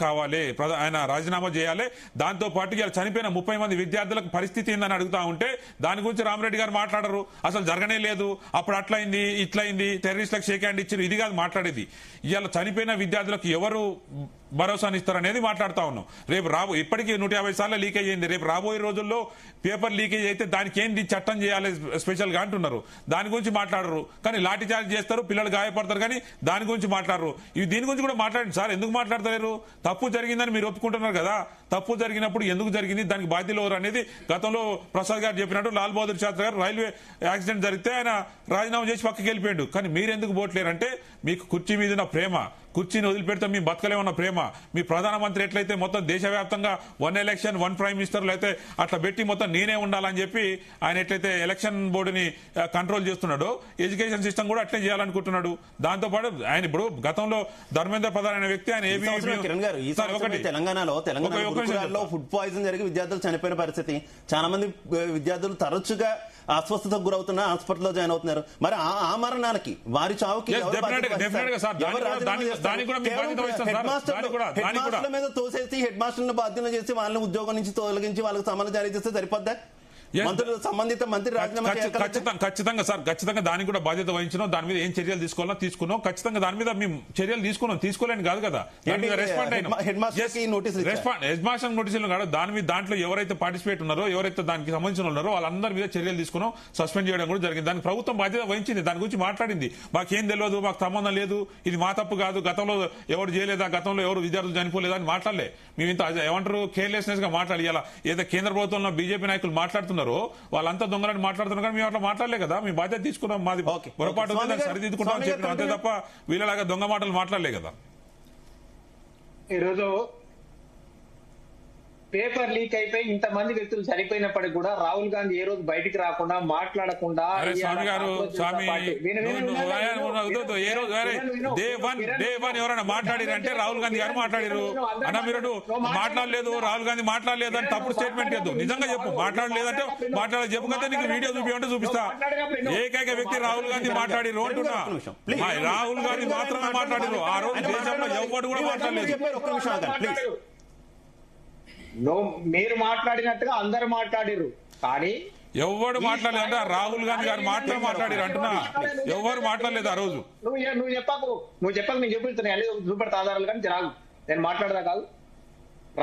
కావాలి, ఆయన రాజీనామా చేయాలి. దాంతో పాటు ఇలా చనిపోయిన 30 మంది విద్యార్థులకు పరిస్థితి ఏందని అడుగుతా ఉంటే దాని గురించి రామరెడ్డి గారు మాట్లాడరు. అసలు జరగనే లేదు, అప్పుడు అట్లయింది ఇట్లయింది, టెర్రరిస్టులకు షేక్ హ్యాండ్ ఇచ్చారు, ఇది కాదు మాట్లాడేది. ఇవాళ చనిపోయిన విద్యార్థులకు ఎవరు భరోసానిస్తారు అనేది మాట్లాడుతా ఉన్నాం. రేపు ఇప్పటికీ 150 సార్లు లీకేజ్ అయింది. రేపు రాబోయే రోజుల్లో పేపర్ లీకేజ్ అయితే దానికి ఏంది చట్టం చేయాలి స్పెషల్ గా అంటున్నారు. దాని గురించి మాట్లాడరు, కానీ లాఠీ చార్జ్ చేస్తారు, పిల్లలు గాయపడతారు, కానీ దాని గురించి మాట్లాడరు. దీని గురించి కూడా మాట్లాడండి సార్, ఎందుకు మాట్లాడతలేరు? తప్పు జరిగిందని మీరు ఒప్పుకుంటున్నారు కదా, తప్పు జరిగినప్పుడు ఎందుకు జరిగింది, దానికి బాధ్యులు ఎవరు అనేది గతంలో ప్రసాద్ గారు చెప్పినట్టు లాల్ బహదూర్ శాస్త్రి గారు రైల్వే యాక్సిడెంట్ జరిగితే ఆయన రాజీనామా చేసి పక్కకి వెళ్ళిపోయాడు. కానీ మీరెందుకు పోట్లేరంటే మీకు కుర్చీ మీద ఉన్న ప్రేమ, కుర్చీని వదిలిపెడితే మీ బతకలేమన్న ప్రేమ. మీ ప్రధానమంత్రి ఎట్లయితే మొత్తం దేశవ్యాప్తంగా 1 ఎలక్షన్ 1 ప్రైమ్ మినిస్టర్ అయితే అట్లా పెట్టి మొత్తం నేనే ఉండాలని చెప్పి ఆయన ఎట్లయితే ఎలక్షన్ బోర్డుని కంట్రోల్ చేస్తున్నాడో ఎడ్యుకేషన్ సిస్టమ్ కూడా అట్లే చేయాలనుకుంటున్నాడు. దాంతోపాటు ఆయన ఇప్పుడు గతంలో ధర్మేంద్ర ప్రధాన్ అనే వ్యక్తి ఆయన తెలంగాణలో ఫుడ్ పాయిజన్ జరిగి విద్యార్థులు చనిపోయిన పరిస్థితి, చాలా మంది విద్యార్థులు తరచుగా అస్వస్థతకు గురవుతున్న హాస్పిటల్లో జాయిన్ అవుతున్నారు. మరి ఆ మరణానికి వారి చావుకి హెడ్ మాస్టర్ల మీద తోసేసి హెడ్ మాస్టర్లను బాధ్యత చేసి వాళ్ళని ఉద్యోగం నుంచి తొలగించి వాళ్ళకి సమన్లు జారీ చేస్తే సరిపోద్దా? సంబంధిత మంత్రి రాజీనామా ఖచ్చితంగా సార్, ఖచ్చితంగా దానికి కూడా బాధ్యత వహించడం, దాని మీద ఏం చర్యలు తీసుకోవాలో తీసుకున్నాం. ఖచ్చితంగా దాని మీద మేము చర్యలు తీసుకున్నాం, తీసుకోలేని కాదు కదా. హెడ్ మాస్టర్ నోటీసులు కాదు, దాంట్లో ఎవరైతే పార్టిసిపేట్ ఉన్నారో, ఎవరైతే దానికి సంబంధించిన ఉన్నారో వాళ్ళందరి మీద చర్యలు తీసుకున్నాం, సస్పెండ్ చేయడం కూడా జరిగింది. దానికి ప్రభుత్వం బాధ్యత వహించింది, దాని గురించి మాట్లాడింది. మాకేం తెలియదు, మాకు సంబంధం లేదు, ఇది మా తప్పు కాదు, గతంలో ఎవరు చేయలేదా, గతంలో ఎవరు విద్యార్థులు చనిపోలేదా అని మాట్లాడలే. మేము ఇంత ఏమంటారు కేర్లెస్నెస్ గా మాట్లాడాలి. ఏదో కేంద్ర ప్రభుత్వంలో బీజేపీ నాయకులు మాట్లాడుతున్నారు, వాళ్ళంతా దొంగలని మాట్లాడుతున్నారు, కానీ మేము అట్లా మాట్లాడలే కదా. మేము బాధ్యత తీసుకున్నాం, మాది పొరపాటు ఉంది, దాన్ని సరిదిద్దుకుంటాం చెప్పినాం, అంతే తప్ప వీళ్ళలాగా దొంగ మాటలు మాట్లాడలే కదా. ఈరోజు పేపర్ లీక్ అయిపోయి ఇంతమంది వ్యక్తులు చనిపోయినప్పటికీ కూడా రాహుల్ గాంధీ ఏ రోజు బయటికి రాకుండా మాట్లాడకుండా స్వామి గారు ఎవరైనా మాట్లాడిరంటే రాహుల్ గాంధీ గారు మాట్లాడారు అన్న, మీరు మాట్లాడలేదు, రాహుల్ గాంధీ మాట్లాడలేదు అని తప్పుడు స్టేట్మెంట్ ఇద్దు, నిజంగా చెప్పు. మాట్లాడలేదంటే మాట్లాడలేదు చెప్పకపోతే నీకు వీడియో చూపించమంటే చూపిస్తా. ఏకైక వ్యక్తి రాహుల్ గాంధీ మాట్లాడిరు అంటున్నా, రాహుల్ గాంధీ మాత్రమే మాట్లాడిరు. ఆ రోజు దేశంలో ఎవరు కూడా మాట్లాడలేదు. మీరు మాట్లాడినట్టుగా అందరు మాట్లాడిరు, కానీ ఎవరు మాట్లాడలేదు అంటే రాహుల్ గాంధీ గారు మాత్రమే మాట్లాడారు అంటున్నా, ఎవరు మాట్లాడలేదు ఆ రోజు. నువ్వు చెప్పకు నేను చూపిస్తున్నా చూపెడతా ఆధారాలు, కానీ రాదు నేను మాట్లాడదా కాదు.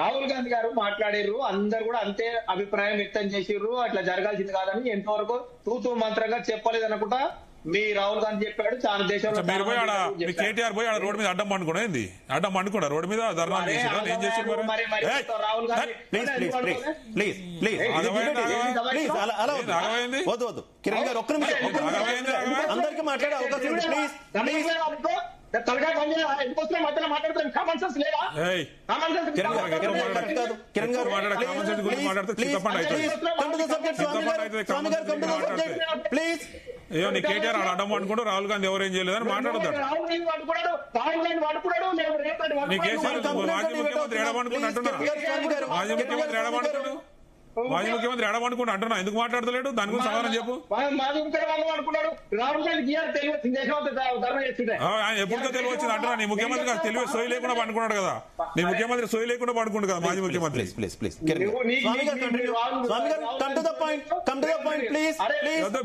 రాహుల్ గాంధీ గారు మాట్లాడిర్రు, అందరు కూడా అంతే అభిప్రాయం వ్యక్తం చేసిర్రు, అట్లా జరగాల్సింది కాదని ఎంతవరకు తూతూ మంత్రంగా చెప్పలేదు అనుకుంటా మీ రాహుల్ గాంధీ చెప్పాడు. చాలా దేశంలో కేటీఆర్ పోయి ఆడ రోడ్డు మీద అడ్డం పండుకున్నా, ఏంది అడ్డం పండుకున్నా రోడ్డు మీద ధర్నాలు చేసి ఏం చేసి రాహుల్ గాంధీ కిరణ్ గారు ఒక్క నిమిషం అందరికీ మాట్లాడే అవకాశం ప్లీజ్. అయ్యో నీ కేటీఆర్ అడ్డం అనుకుంటూ రాహుల్ గాంధీ ఎవరేం చేయలేదని మాట్లాడతాడు. నీ కేసీఆర్ మాజీ ముఖ్యమంత్రి ఎడమనుకుంటూ అంటున్నా, మాజీ ముఖ్యమంత్రి ఎడమనుకుంటూ మాజీ ముఖ్యమంత్రి ఎడమనుకుంటూ అంటున్నా, ఎందుకు మాట్లాడతలేడు? దాని గురించి సమాధానం చెప్పు. ఆయన ఎప్పుడుతో తెలివి వచ్చింది అంటున్నా, నీ ముఖ్యమంత్రి గారు తెలివి సోయి లేకుండా పండుకున్నాడు కదా, నీ ముఖ్యమంత్రి సోయి లేకుండా పండుకుంటు కదా మాజీ ముఖ్యమంత్రి.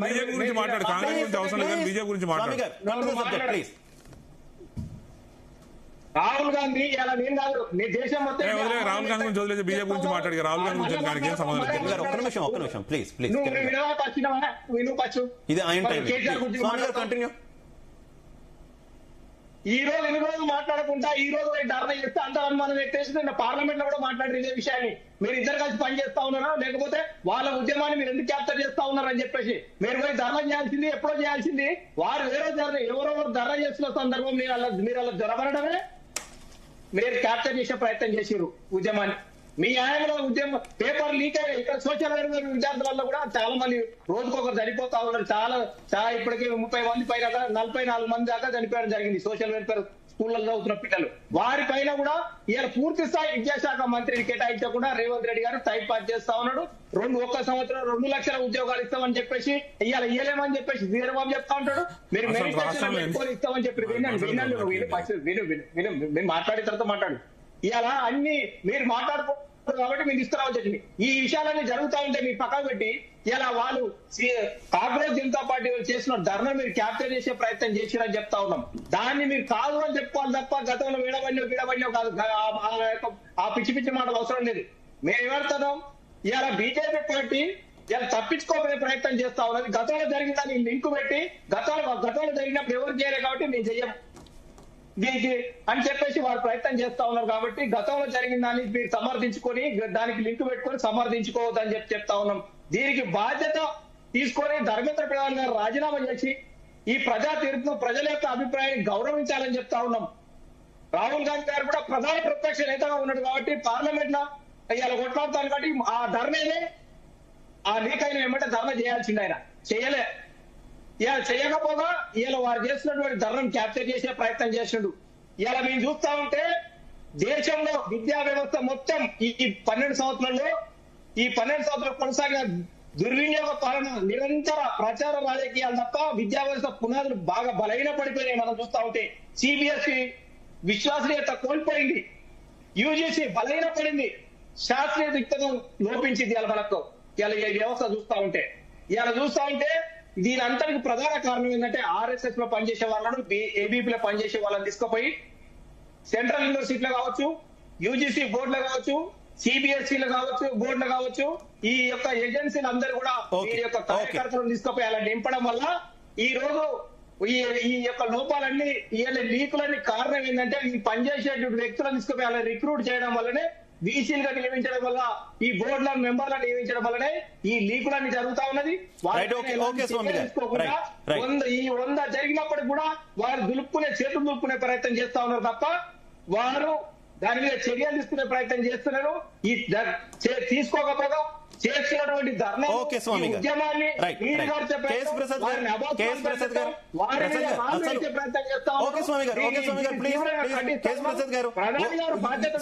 బీజేపీ గురించి మాట్లాడు, కాంగ్రెస్ గురించి అవసరం లేదు, బీజేపీ గురించి మాట్లాడు. రాహుల్ గాంధీ ఇలా నేను కాదు, నీ దేశం మొత్తం రాహుల్ గాంధీ గురించి వదిలేసి బీజేపీ గురించి మాట్లాడి రాహుల్ గాంధీ గురించి దానికి ఏం సంబంధం లేదు. ఒక్క నిమిషం ప్లీజ్ ప్లీజ్. ఇది ఈ రోజు ఎన్ని రోజులు మాట్లాడకుండా ఈ రోజు ధర్నా చేస్తే అంత అనుమానం ఎత్తేసి నిన్న పార్లమెంట్ లో కూడా మాట్లాడారు ఇదే విషయాన్ని. మీరు ఇద్దరు కలిసి పని చేస్తా ఉన్నారా, లేకపోతే వాళ్ళ ఉద్యమాన్ని మీరు ఎందుకు క్యాప్చర్ చేస్తా ఉన్నారని చెప్పేసి మీరు పోయి ధర్నా చేయాల్సింది ఎప్పుడో చేయాల్సింది. వారు వేరే ఎవరెవరు ధర్నా చేస్తున్న సందర్భం మీరు అలా జ్వరపడమే మీరు క్యాప్చర్ చేసే ప్రయత్నం చేసిరు ఉద్యమాన్ని. మీ ఆయనలో ఉద్యమం పేపర్ లీక్ అయ్యాయి. ఇక్కడ సోషల్ వెల్ఫేర్ విద్యార్థులలో కూడా చాలా మంది రోజుకొకరు చనిపోతా ఉన్నారు. చాలా ఇప్పటికీ 30 మంది పైన 44 మంది దాకా చనిపోవడం జరిగింది సోషల్ వెల్ఫేర్ స్కూళ్ళలో చదువుతున్న పిల్లలు. వారిపైన కూడా ఇవాళ పూర్తి స్థాయి విద్యాశాఖ మంత్రిని కేటాయించకుండా రేవంత్ రెడ్డి గారు టైం పాస్ చేస్తా ఉన్నాడు. ఒక్క సంవత్సరం 2 లక్షల ఉద్యోగాలు ఇస్తామని చెప్పేసి ఇవాళ ఇయ్యలేమని చెప్పేసి వీరబాబు చెప్తా ఉంటాడు. మీరు మెడిటేషన్ ఇస్తామని చెప్పి వినండి, మీరు మాట్లాడిన తర్వాత మాట్లాడు. ఇలా అన్ని మీరు మాట్లాడుకుంటారు కాబట్టి మీకు ఇస్తున్నామని చెప్పి ఈ విషయాలన్నీ జరుగుతా ఉంటే మీ పక్కన పెట్టి ఇలా వాళ్ళు కాంగ్రెస్ జనతా పార్టీ వాళ్ళు చేసిన ధర్నా మీరు క్యాప్చర్ చేసే ప్రయత్నం చేసిరని చెప్తా ఉన్నాం. దాన్ని మీరు కాదు అని చెప్పుకోవాలి తప్ప గతంలో వీడబడినో కాదు ఆ పిచ్చి పిచ్చి మాటలు అవసరం లేదు. మేము ఏమంటున్నాం, ఇలా బీజేపీ పార్టీ ఇలా తప్పించుకోబోయే ప్రయత్నం చేస్తా ఉన్నది. గతంలో జరిగిన దాన్ని లింక్ పెట్టి గతంలో జరిగినప్పుడు ఎవరు చేయలేదు కాబట్టి మేము చెయ్యం దీనికి అని చెప్పేసి వారు ప్రయత్నం చేస్తా ఉన్నారు. కాబట్టి గతంలో జరిగిన దాన్ని మీరు సమర్థించుకొని దానికి లింక్ పెట్టుకొని సమర్థించుకోవద్దని చెప్తా ఉన్నాం. దీనికి బాధ్యత తీసుకొని ధర్మేంద్ర ప్రధాన్ గారు రాజీనామా చేసి ఈ ప్రజా తీర్పును ప్రజల యొక్క అభిప్రాయాన్ని గౌరవించాలని చెప్తా ఉన్నాం. రాహుల్ గాంధీ గారు కూడా ప్రధాన ప్రతిపక్ష నేతగా ఉన్నాడు కాబట్టి పార్లమెంట్ లో ఇలా కొట్లాడుతాను కాబట్టి ఆ ధర్మేనే ఆ లీక్ అయిన ఏమంటే ధర్మ చేయాల్సింది. ఆయన చేయలే. ఇలా చేయకపోగా ఇలా వారు చేస్తున్నటువంటి ధర్మను క్యాప్చర్ చేసే ప్రయత్నం చేసిండు. ఇలా మేము చూస్తా ఉంటే దేశంలో విద్యా వ్యవస్థ మొత్తం ఈ 12 సంవత్సరాలు కొనసాగిన దుర్వినియోగ పాలన, నిరంతర ప్రచార రాజకీయాలు తప్ప విద్యా వ్యవస్థ పునాదులు బాగా బలహీన పడిపోయినాయి. మనం చూస్తా ఉంటే సిబిఎస్ఈ విశ్వసనీయత కోల్పోయింది, యూజీసీ బలహీన పడింది, శాస్త్రీయ దృక్పథం లోపించింది. ఇలా మనకు ఇలా ఈ వ్యవస్థ చూస్తా ఉంటే దీని అంతటికి ప్రధాన కారణం ఏంటంటే ఆర్ఎస్ఎస్ లో పనిచేసే వాళ్ళను ఏబీపీలో పనిచేసే వాళ్ళని తీసుకుపోయి సెంట్రల్ యూనివర్సిటీలో కావచ్చు, యూజీసీ బోర్డులో కావచ్చు, సిబిఎస్ఈలో కావచ్చు, బోర్డులో కావచ్చు, ఈ యొక్క ఏజెన్సీలు అందరూ కూడా ఈ యొక్క కార్యకర్తలను తీసుకుపోయి అలా నింపడం వల్ల ఈ రోజు ఈ యొక్క లోపాలన్నీ ఈ లీకులన్నీ కారణం ఏంటంటే ఈ పనిచేసేటువంటి వ్యక్తులను తీసుకుపోయి అలా రిక్రూట్ చేయడం వల్లనే, బీసీలుగా నియమించడం వల్ల, ఈ బోర్డుల మెంబర్లను నియమించడం వల్లనే ఈ లీకులన్నీ జరుగుతా ఉన్నది. ఈ 100 జరిగినప్పటికి కూడా వారు చేతులు దులుపుకునే ప్రయత్నం చేస్తా ఉన్నారు తప్ప వారు దాని మీద చర్యలు తీసుకునే ప్రయత్నం చేస్తున్నారు. ఈ తీసుకోకపోగా చేస్తున్నటువంటి ధర్నా ఉద్యమాన్ని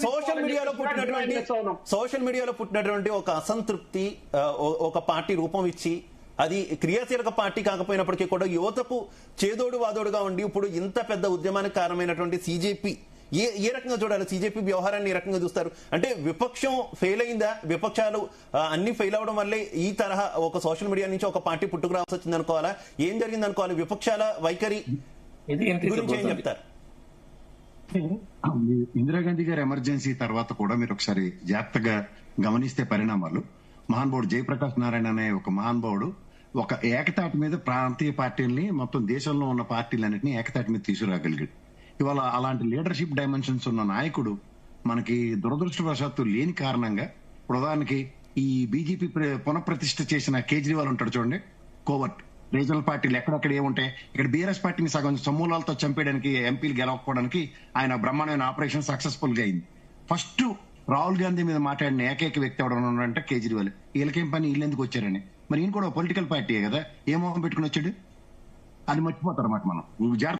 సోషల్ మీడియాలో పుట్టినటువంటి ఒక అసంతృప్తి ఒక పార్టీ రూపం ఇచ్చి అది క్రియాశీలక పార్టీ కాకపోయినప్పటికీ కూడా యువతకు చేదోడు వాదోడుగా ఉండి ఇప్పుడు ఇంత పెద్ద ఉద్యమానికి కారణమైనటువంటి సిజేపీ ఏ రకంగా చూడాలి? సిజేపీ వ్యవహారాన్ని ఏ రకంగా చూస్తారు? అంటే విపక్షం ఫెయిల్ అయిందా? విపక్షాలు అన్ని ఫెయిల్ అవడం వల్లే ఈ తరహా ఒక సోషల్ మీడియా నుంచి ఒక పార్టీ పుట్టుకురావాల్సి వచ్చింది అనుకోవాలా? ఏం జరిగింది అనుకోవాలి? విపక్షాల వైఖరి గురించి ఏం చెప్తారు? ఇందిరాగాంధీ గారి ఎమర్జెన్సీ తర్వాత కూడా మీరు ఒకసారి జాగ్రత్తగా గమనిస్తే పరిణామాలు, మహానుభావుడు జయప్రకాష్ నారాయణ అనే ఒక మహానుభావుడు ఒక ఏకతాటి మీద ప్రాంతీయ పార్టీల్ని మొత్తం దేశంలో ఉన్న పార్టీలన్నింటినీ ఏకతాటి మీద తీసుకురాగలిగాడు. ఇవాళ అలాంటి లీడర్షిప్ డైమెన్షన్స్ ఉన్న నాయకుడు మనకి దురదృష్టవశాత్తు లేని కారణంగా, ఉదాహరణకి ఈ బీజేపీ పునఃప్రతిష్ఠ చేసిన కేజ్రీవాల్ ఉంటాడు చూడండి, కోవర్ట్ రీజనల్ పార్టీలు ఎక్కడెక్కడ ఏముంటాయి, ఇక్కడ బీఆర్ఎస్ పార్టీని సగం సమూలాలతో చంపేయడానికి, ఎంపీలు గెలవకపోవడానికి ఆయన బ్రహ్మాండమైన ఆపరేషన్ సక్సెస్ఫుల్ గా అయింది. ఫస్ట్ రాహుల్ గాంధీ మీద మాట్లాడిన ఏకైక వ్యక్తి ఎవడన్నారంటే కేజ్రీవాల్. వీళ్ళకేం పని, వీళ్ళు ఎందుకు వచ్చారని. మరి ఈయన కూడా పొలిటికల్ పార్టీయే కదా, ఏ మోహం పెట్టుకుని వచ్చాడు? అది మర్చిపోతారు అన్నమాట మనం.